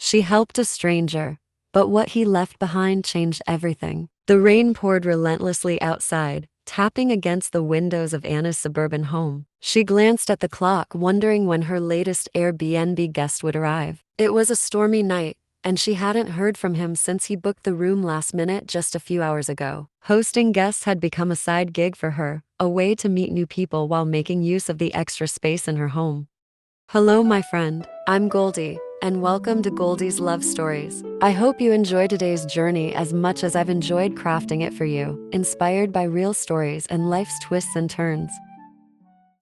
She helped a stranger, but what he left behind changed everything. The rain poured relentlessly outside, tapping against the windows of Anna's suburban home. She glanced at the clock, wondering when her latest Airbnb guest would arrive. It was a stormy night, and she hadn't heard from him since he booked the room last minute just a few hours ago. Hosting guests had become a side gig for her, a way to meet new people while making use of the extra space in her home. Hello, my friend. I'm Goldie, and welcome to Goldie's Love Stories. I hope you enjoy today's journey as much as I've enjoyed crafting it for you, inspired by real stories and life's twists and turns.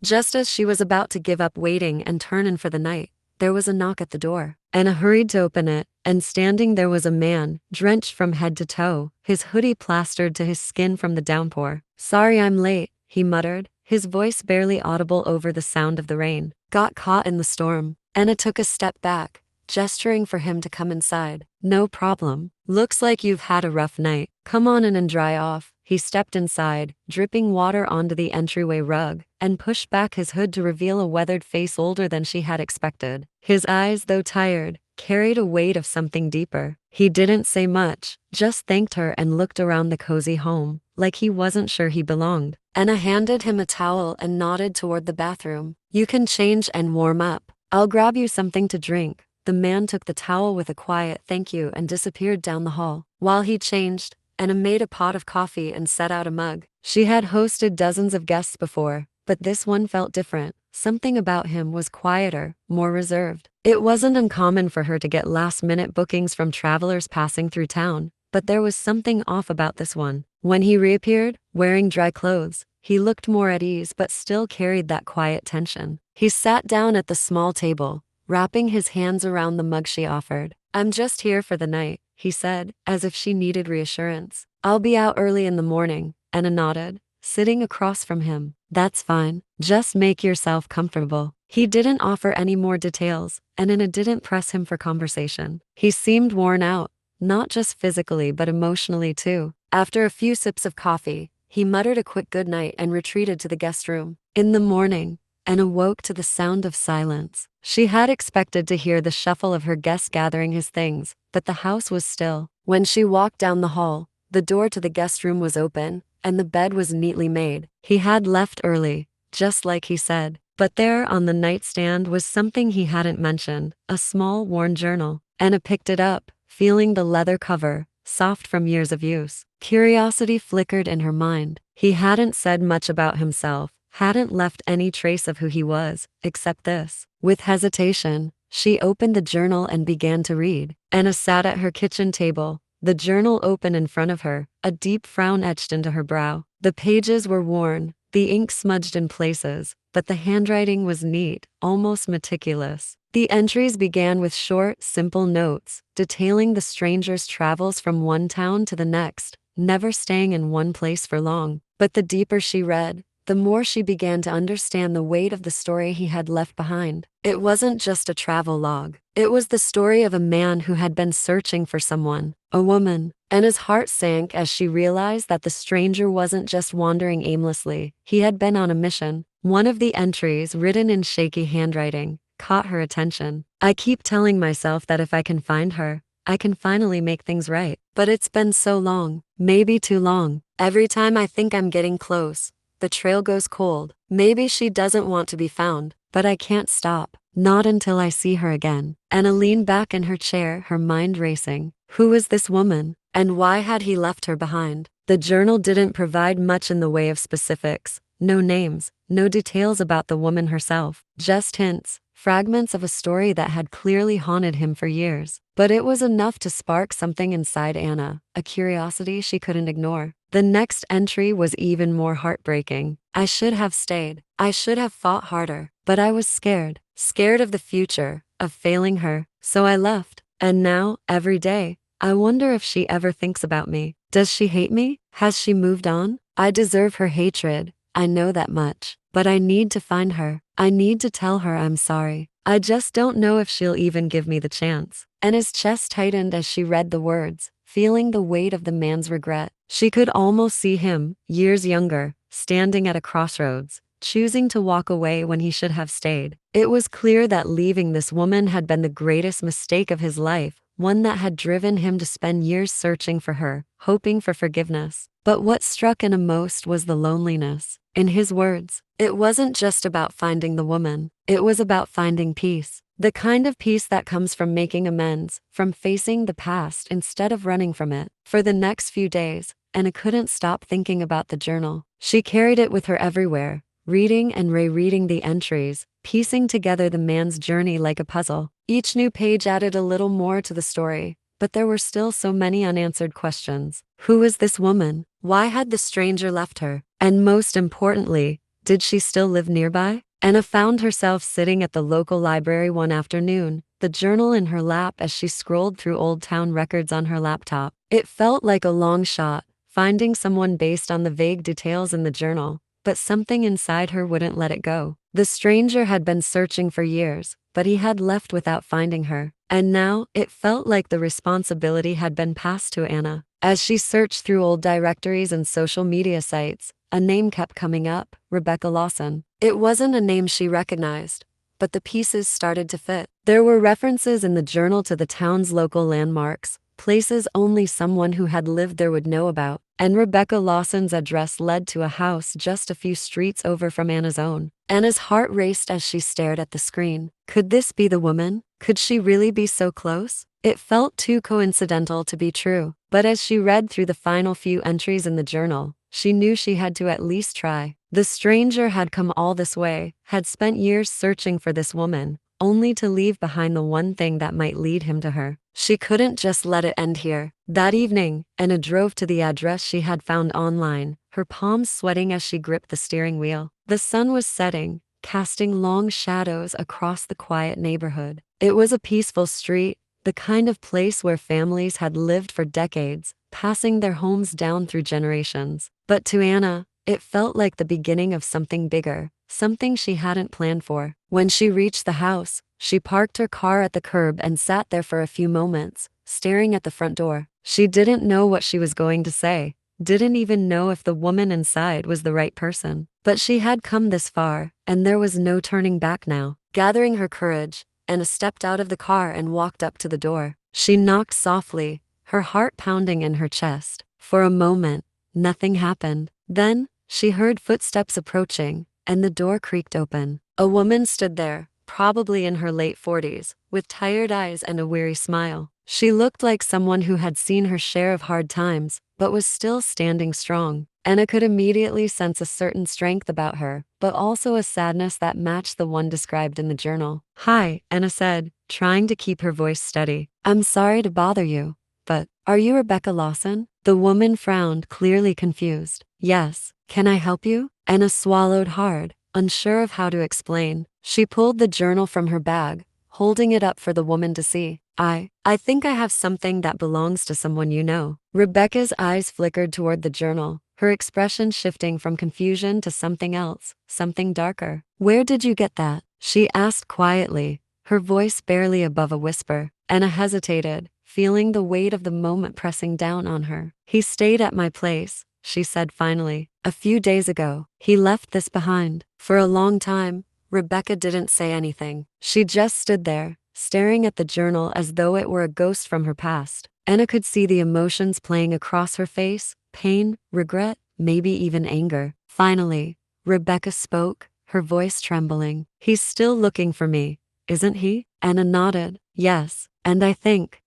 Just as she was about to give up waiting and turn in for the night, there was a knock at the door. Anna hurried to open it, and standing there was a man, drenched from head to toe, his hoodie plastered to his skin from the downpour. "Sorry I'm late," he muttered, his voice barely audible over the sound of the rain. "Got caught in the storm." Anna took a step back, gesturing for him to come inside. "No problem. Looks like you've had a rough night. Come on in and dry off." He stepped inside, dripping water onto the entryway rug, and pushed back his hood to reveal a weathered face older than she had expected. His eyes, though tired, carried a weight of something deeper. He didn't say much, just thanked her and looked around the cozy home, like he wasn't sure he belonged. Anna handed him a towel and nodded toward the bathroom. "You can change and warm up. I'll grab you something to drink." The man took the towel with a quiet thank you and disappeared down the hall. While he changed, Anna made a pot of coffee and set out a mug. She had hosted dozens of guests before, but this one felt different. Something about him was quieter, more reserved. It wasn't uncommon for her to get last-minute bookings from travelers passing through town, but there was something off about this one. When he reappeared, wearing dry clothes, he looked more at ease but still carried that quiet tension. He sat down at the small table, wrapping his hands around the mug she offered. "I'm just here for the night," he said, as if she needed reassurance. "I'll be out early in the morning," Anna nodded, sitting across from him. "That's fine. Just make yourself comfortable." He didn't offer any more details, and Anna didn't press him for conversation. He seemed worn out, not just physically but emotionally too. After a few sips of coffee, he muttered a quick goodnight and retreated to the guest room. In the morning, Anna woke to the sound of silence. She had expected to hear the shuffle of her guests gathering his things, but the house was still. When she walked down the hall, the door to the guest room was open, and the bed was neatly made. He had left early, just like he said. But there on the nightstand was something he hadn't mentioned, a small worn journal. Anna picked it up, feeling the leather cover, soft from years of use. Curiosity flickered in her mind. He hadn't said much about himself, hadn't left any trace of who he was, except this. With hesitation, she opened the journal and began to read. Anna sat at her kitchen table, the journal open in front of her, a deep frown etched into her brow. The pages were worn, the ink smudged in places, but the handwriting was neat, almost meticulous. The entries began with short, simple notes, detailing the stranger's travels from one town to the next, never staying in one place for long. But the deeper she read, the more she began to understand the weight of the story he had left behind. It wasn't just a travel log. It was the story of a man who had been searching for someone, a woman. Anna's heart sank as she realized that the stranger wasn't just wandering aimlessly. He had been on a mission. One of the entries, written in shaky handwriting, caught her attention. "I keep telling myself that if I can find her, I can finally make things right. But it's been so long, maybe too long. Every time I think I'm getting close, the trail goes cold. Maybe she doesn't want to be found, but I can't stop. Not until I see her again." Anna leaned back in her chair, her mind racing. Who was this woman, and why had he left her behind? The journal didn't provide much in the way of specifics. No names, no details about the woman herself. Just hints, fragments of a story that had clearly haunted him for years. But it was enough to spark something inside Anna, a curiosity she couldn't ignore. The next entry was even more heartbreaking. "I should have stayed. I should have fought harder. But I was scared. Scared of the future, of failing her. So I left. And now, every day, I wonder if she ever thinks about me. Does she hate me? Has she moved on? I deserve her hatred. I know that much. But I need to find her. I need to tell her I'm sorry. I just don't know if she'll even give me the chance." And his chest tightened as she read the words, feeling the weight of the man's regret. She could almost see him, years younger, standing at a crossroads, choosing to walk away when he should have stayed. It was clear that leaving this woman had been the greatest mistake of his life, one that had driven him to spend years searching for her, hoping for forgiveness. But what struck Anna most was the loneliness. In his words, it wasn't just about finding the woman, it was about finding peace. The kind of peace that comes from making amends, from facing the past instead of running from it. For the next few days, Anna couldn't stop thinking about the journal. She carried it with her everywhere, reading and rereading the entries, piecing together the man's journey like a puzzle. Each new page added a little more to the story, but there were still so many unanswered questions. Who was this woman? Why had the stranger left her? And most importantly, did she still live nearby? Anna found herself sitting at the local library one afternoon, the journal in her lap as she scrolled through old town records on her laptop. It felt like a long shot, finding someone based on the vague details in the journal, but something inside her wouldn't let it go. The stranger had been searching for years, but he had left without finding her. And now, it felt like the responsibility had been passed to Anna. As she searched through old directories and social media sites, a name kept coming up: Rebecca Lawson. It wasn't a name she recognized, but the pieces started to fit. There were references in the journal to the town's local landmarks, places only someone who had lived there would know about, and Rebecca Lawson's address led to a house just a few streets over from Anna's own. Anna's heart raced as she stared at the screen. Could this be the woman? Could she really be so close? It felt too coincidental to be true, but as she read through the final few entries in the journal, she knew she had to at least try. The stranger had come all this way, had spent years searching for this woman, only to leave behind the one thing that might lead him to her. She couldn't just let it end here. That evening, Anna drove to the address she had found online, her palms sweating as she gripped the steering wheel. The sun was setting, casting long shadows across the quiet neighborhood. It was a peaceful street, the kind of place where families had lived for decades, passing their homes down through generations. But to Anna, it felt like the beginning of something bigger, something she hadn't planned for. When she reached the house, she parked her car at the curb and sat there for a few moments, staring at the front door. She didn't know what she was going to say, didn't even know if the woman inside was the right person. But she had come this far, and there was no turning back now. Gathering her courage, Anna stepped out of the car and walked up to the door. She knocked softly, her heart pounding in her chest. For a moment, nothing happened. Then, she heard footsteps approaching, and the door creaked open. A woman stood there, probably in her late 40s, with tired eyes and a weary smile. She looked like someone who had seen her share of hard times, but was still standing strong. Anna could immediately sense a certain strength about her, but also a sadness that matched the one described in the journal. "Hi," Anna said, trying to keep her voice steady. "I'm sorry to bother you, but are you Rebecca Lawson?" The woman frowned, clearly confused. "Yes. Can I help you?" Anna swallowed hard, unsure of how to explain. She pulled the journal from her bag, holding it up for the woman to see. I think I have something that belongs to someone you know." Rebecca's eyes flickered toward the journal, her expression shifting from confusion to something else, something darker. "Where did you get that?" she asked quietly, her voice barely above a whisper. Anna hesitated, feeling the weight of the moment pressing down on her. "He stayed at my place," she said finally. "A few days ago, he left this behind." For a long time, Rebecca didn't say anything. She just stood there, staring at the journal as though it were a ghost from her past. Anna could see the emotions playing across her face: pain, regret, maybe even anger. Finally, Rebecca spoke, her voice trembling. "He's still looking for me, isn't he?" Anna nodded. "Yes, and I think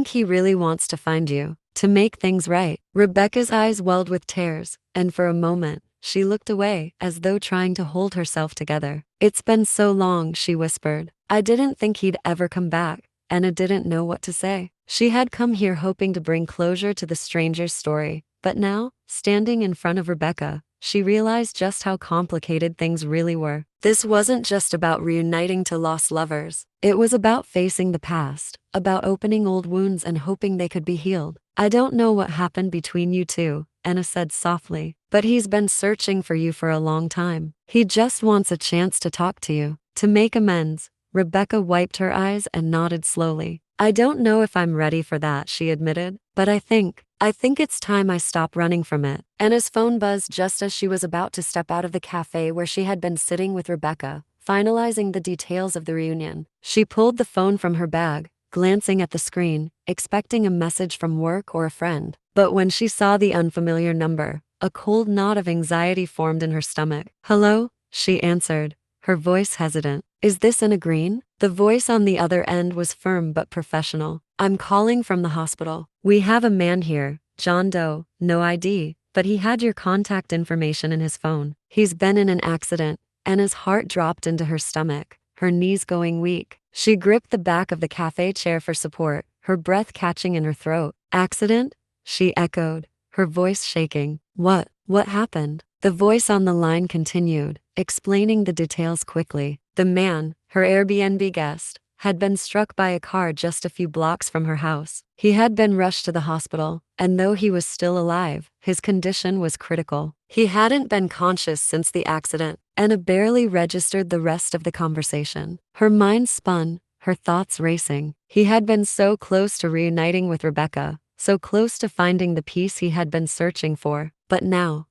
he really wants to find you, to make things right." Rebecca's eyes welled with tears, and for a moment, she looked away, as though trying to hold herself together. "It's been so long," she whispered. "I didn't think he'd ever come back." Anna didn't know what to say. She had come here hoping to bring closure to the stranger's story, but now, standing in front of Rebecca, she realized just how complicated things really were. This wasn't just about reuniting to lost lovers. It was about facing the past, about opening old wounds and hoping they could be healed. "I don't know what happened between you two," Anna said softly, "but he's been searching for you for a long time. He just wants a chance to talk to you, to make amends." Rebecca wiped her eyes and nodded slowly. "I don't know if I'm ready for that," she admitted, "but I think I think it's time I stop running from it. Anna's phone buzzed just as she was about to step out of the cafe where she had been sitting with Rebecca, finalizing the details of the reunion. She pulled the phone from her bag, glancing at the screen, expecting a message from work or a friend. But when she saw the unfamiliar number, a cold knot of anxiety formed in her stomach. "Hello?" she answered, her voice hesitant. "Is this Anna Green?" The voice on the other end was firm but professional. "I'm calling from the hospital. We have a man here, John Doe, no ID, but he had your contact information in his phone. He's been in an accident." Anna's heart dropped into her stomach, her knees going weak. She gripped the back of the cafe chair for support, her breath catching in her throat. "Accident?" she echoed, her voice shaking. What happened?" The voice on the line continued, explaining the details quickly. The man, her Airbnb guest, had been struck by a car just a few blocks from her house. He had been rushed to the hospital, and though he was still alive, his condition was critical. He hadn't been conscious since the accident. Anna barely registered the rest of the conversation. Her mind spun, her thoughts racing. He had been so close to reuniting with Rebecca, so close to finding the peace he had been searching for. But now,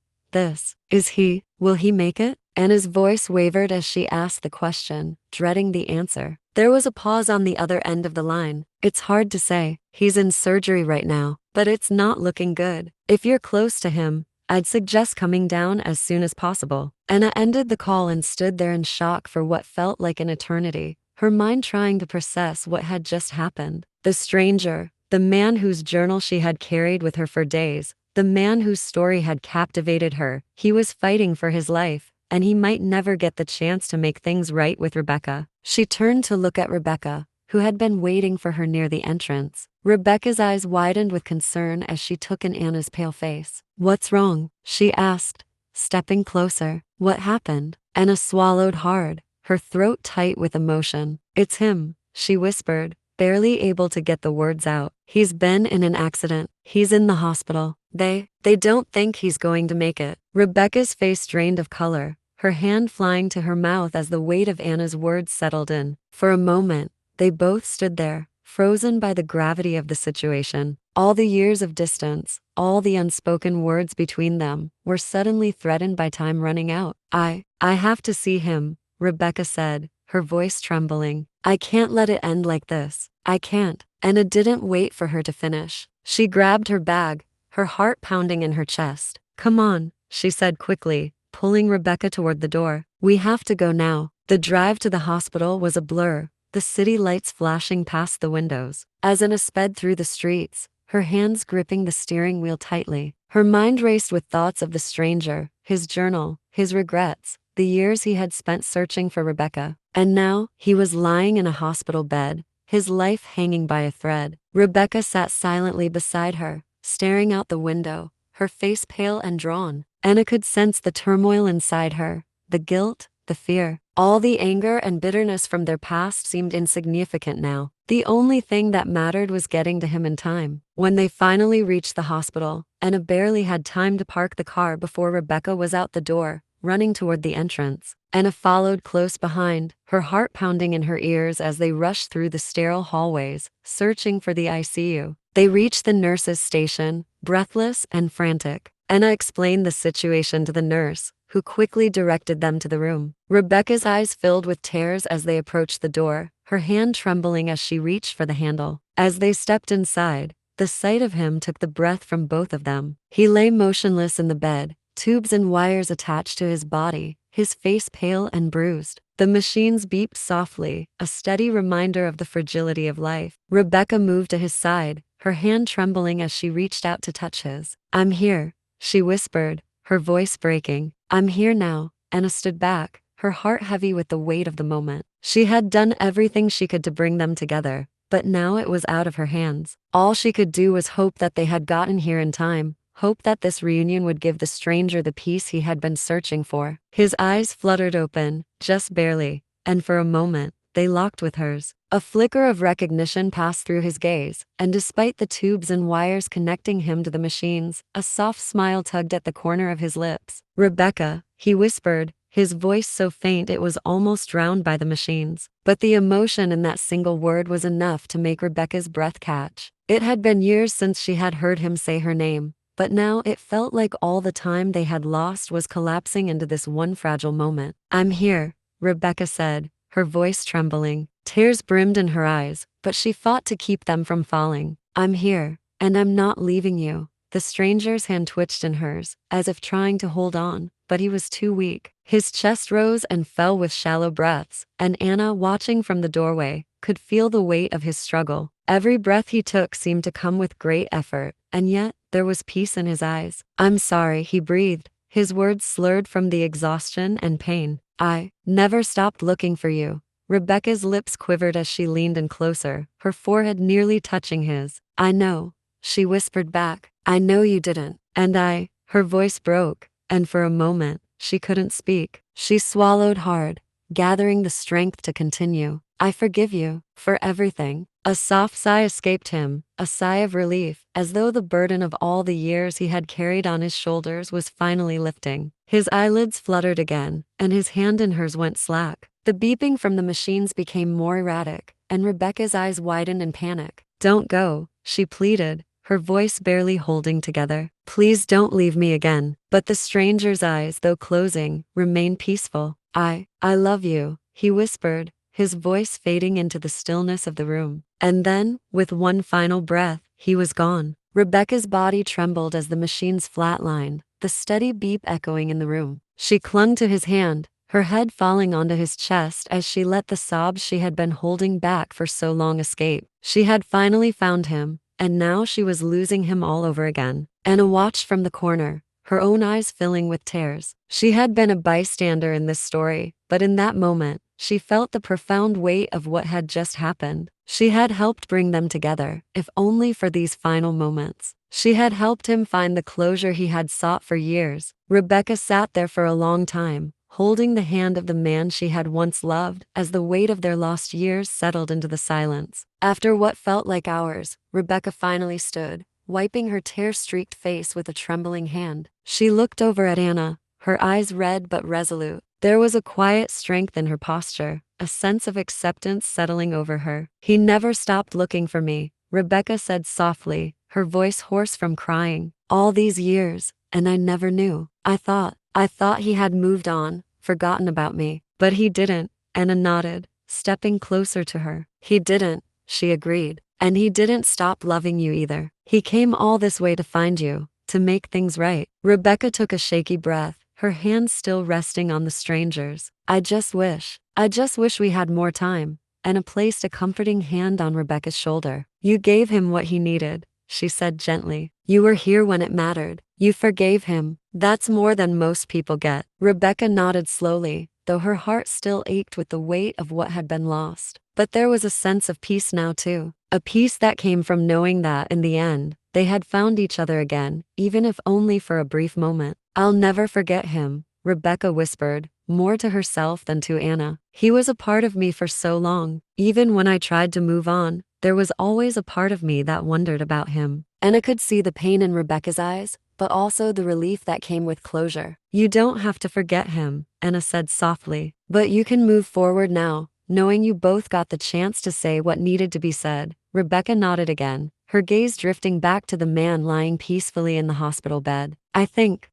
will he make it? Anna's voice wavered as she asked the question, dreading the answer. There was a pause on the other end of the line. "It's hard to say. He's in surgery right now, but it's not looking good. If you're close to him, I'd suggest coming down as soon as possible." Anna ended the call and stood there in shock for what felt like an eternity, her mind trying to process what had just happened. The stranger, the man whose journal she had carried with her for days, the man whose story had captivated her, he was fighting for his life, and he might never get the chance to make things right with Rebecca. She turned to look at Rebecca, who had been waiting for her near the entrance. Rebecca's eyes widened with concern as she took in Anna's pale face. "What's wrong?" she asked, stepping closer. "What happened?" Anna swallowed hard, her throat tight with emotion. "It's him," she whispered, barely able to get the words out. "He's been in an accident. He's in the hospital. They don't think he's going to make it." Rebecca's face drained of color, her hand flying to her mouth as the weight of Anna's words settled in. For a moment, they both stood there, frozen by the gravity of the situation. All the years of distance, all the unspoken words between them, were suddenly threatened by time running out. I have to see him," Rebecca said, her voice trembling. "I can't let it end like this. I can't." Anna didn't wait for her to finish. She grabbed her bag, her heart pounding in her chest. "Come on," she said quickly, pulling Rebecca toward the door. "We have to go now." The drive to the hospital was a blur, the city lights flashing past the windows. As Anna sped through the streets, her hands gripping the steering wheel tightly, her mind raced with thoughts of the stranger, his journal, his regrets, the years he had spent searching for Rebecca. And now, he was lying in a hospital bed, his life hanging by a thread. Rebecca sat silently beside her, staring out the window, her face pale and drawn. Anna could sense the turmoil inside her, the guilt, the fear. All the anger and bitterness from their past seemed insignificant now. The only thing that mattered was getting to him in time. When they finally reached the hospital, Anna barely had time to park the car before Rebecca was out the door, running toward the entrance. Anna followed close behind, her heart pounding in her ears as they rushed through the sterile hallways, searching for the ICU. They reached the nurse's station, breathless and frantic. Anna explained the situation to the nurse, who quickly directed them to the room. Rebecca's eyes filled with tears as they approached the door, her hand trembling as she reached for the handle. As they stepped inside, the sight of him took the breath from both of them. He lay motionless in the bed, tubes and wires attached to his body, his face pale and bruised. The machines beeped softly, a steady reminder of the fragility of life. Rebecca moved to his side, her hand trembling as she reached out to touch his. "I'm here," she whispered, her voice breaking. "I'm here now." Anna stood back, her heart heavy with the weight of the moment. She had done everything she could to bring them together, but now it was out of her hands. All she could do was hope that they had gotten here in time, hope that this reunion would give the stranger the peace he had been searching for. His eyes fluttered open, just barely, and for a moment, they locked with hers. A flicker of recognition passed through his gaze, and despite the tubes and wires connecting him to the machines, a soft smile tugged at the corner of his lips. "Rebecca," he whispered, his voice so faint it was almost drowned by the machines. But the emotion in that single word was enough to make Rebecca's breath catch. It had been years since she had heard him say her name, but now it felt like all the time they had lost was collapsing into this one fragile moment. "I'm here," Rebecca said, her voice trembling. Tears brimmed in her eyes, but she fought to keep them from falling. "I'm here, and I'm not leaving you." The stranger's hand twitched in hers, as if trying to hold on, but he was too weak. His chest rose and fell with shallow breaths, and Anna, watching from the doorway, could feel the weight of his struggle. Every breath he took seemed to come with great effort, and yet there was peace in his eyes. "I'm sorry," he breathed, his words slurred from the exhaustion and pain. "I never stopped looking for you." Rebecca's lips quivered as she leaned in closer, her forehead nearly touching his. "I know," she whispered back. "I know you didn't." "And I," her voice broke, and for a moment, she couldn't speak. She swallowed hard, gathering the strength to continue. "I forgive you for everything." A soft sigh escaped him, a sigh of relief, as though the burden of all the years he had carried on his shoulders was finally lifting. His eyelids fluttered again, and his hand in hers went slack. The beeping from the machines became more erratic, and Rebecca's eyes widened in panic. "Don't go," she pleaded, her voice barely holding together. "Please don't leave me again." But the stranger's eyes, though closing, remained peaceful. I love you," he whispered, his voice fading into the stillness of the room. And then, with one final breath, he was gone. Rebecca's body trembled as the machines flatlined, the steady beep echoing in the room. She clung to his hand, her head falling onto his chest as she let the sobs she had been holding back for so long escape. She had finally found him, and now she was losing him all over again. Anna watched from the corner, her own eyes filling with tears. She had been a bystander in this story, but in that moment, she felt the profound weight of what had just happened. She had helped bring them together, if only for these final moments. She had helped him find the closure he had sought for years. Rebecca sat there for a long time, holding the hand of the man she had once loved, as the weight of their lost years settled into the silence. After what felt like hours, Rebecca finally stood, wiping her tear-streaked face with a trembling hand. She looked over at Anna, her eyes red but resolute. There was a quiet strength in her posture, a sense of acceptance settling over her. "He never stopped looking for me," Rebecca said softly, her voice hoarse from crying. "All these years, and I never knew. I thought he had moved on, forgotten about me." "But he didn't," Anna nodded, stepping closer to her. "He didn't," she agreed. "And he didn't stop loving you either. He came all this way to find you, to make things right." Rebecca took a shaky breath, her hands still resting on the stranger's. I just wish we had more time." Anna placed a comforting hand on Rebecca's shoulder. "You gave him what he needed," she said gently. "You were here when it mattered. You forgave him. That's more than most people get." Rebecca nodded slowly, though her heart still ached with the weight of what had been lost. But there was a sense of peace now too, a peace that came from knowing that, in the end, they had found each other again, even if only for a brief moment. "I'll never forget him," Rebecca whispered, more to herself than to Anna. "He was a part of me for so long. Even when I tried to move on, there was always a part of me that wondered about him." Anna could see the pain in Rebecca's eyes, but also the relief that came with closure. "You don't have to forget him," Anna said softly. "But you can move forward now, knowing you both got the chance to say what needed to be said." Rebecca nodded again, her gaze drifting back to the man lying peacefully in the hospital bed. I think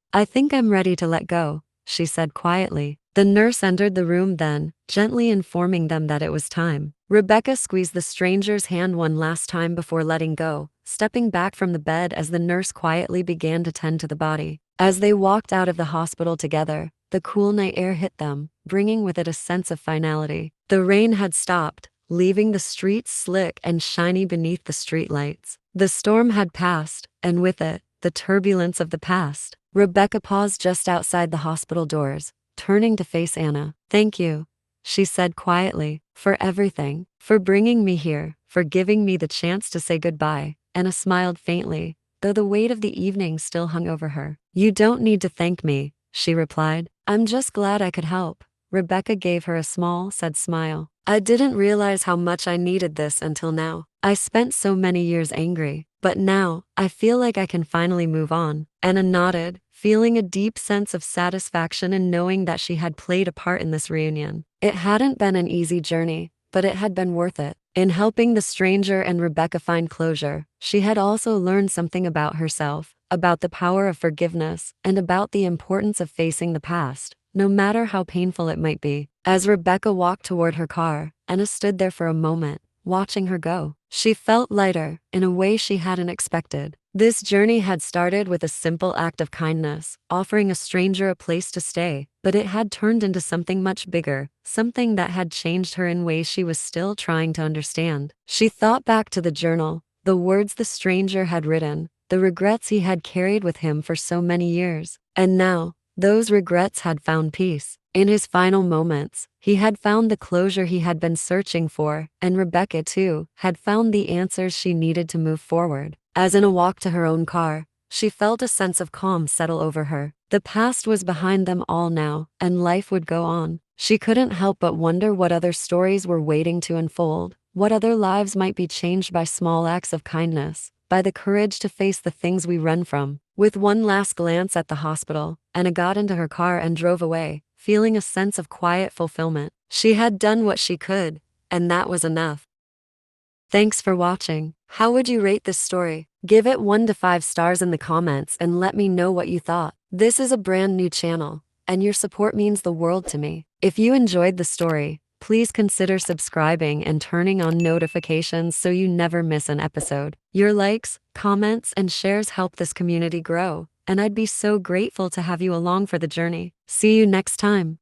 I'm ready to let go," she said quietly. The nurse entered the room then, gently informing them that it was time. Rebecca squeezed the stranger's hand one last time before letting go, stepping back from the bed as the nurse quietly began to tend to the body. As they walked out of the hospital together, the cool night air hit them, bringing with it a sense of finality. The rain had stopped, leaving the streets slick and shiny beneath the streetlights. The storm had passed, and with it, the turbulence of the past. Rebecca paused just outside the hospital doors, turning to face Anna. "Thank you," she said quietly, "for everything, for bringing me here, for giving me the chance to say goodbye." Anna smiled faintly, though the weight of the evening still hung over her. "You don't need to thank me," she replied. "I'm just glad I could help." Rebecca gave her a small, sad smile. "I didn't realize how much I needed this until now. I spent so many years angry, but now, I feel like I can finally move on." Anna nodded, feeling a deep sense of satisfaction in knowing that she had played a part in this reunion. It hadn't been an easy journey, but it had been worth it. In helping the stranger and Rebecca find closure, she had also learned something about herself, about the power of forgiveness, and about the importance of facing the past, no matter how painful it might be. As Rebecca walked toward her car, Anna stood there for a moment, watching her go. She felt lighter, in a way she hadn't expected. This journey had started with a simple act of kindness, offering a stranger a place to stay, but it had turned into something much bigger, something that had changed her in ways she was still trying to understand. She thought back to the journal, the words the stranger had written, the regrets he had carried with him for so many years. And now, those regrets had found peace. In his final moments, he had found the closure he had been searching for, and Rebecca, too, had found the answers she needed to move forward. As in a walk to her own car, she felt a sense of calm settle over her. The past was behind them all now, and life would go on. She couldn't help but wonder what other stories were waiting to unfold, what other lives might be changed by small acts of kindness, by the courage to face the things we run from. With one last glance at the hospital, Anna got into her car and drove away, feeling a sense of quiet fulfillment. She had done what she could, and that was enough. Thanks for watching. How would you rate this story? Give it 1 to 5 stars in the comments and let me know what you thought. This is a brand new channel, and your support means the world to me. If you enjoyed the story, please consider subscribing and turning on notifications so you never miss an episode. Your likes, comments, and shares help this community grow, and I'd be so grateful to have you along for the journey. See you next time.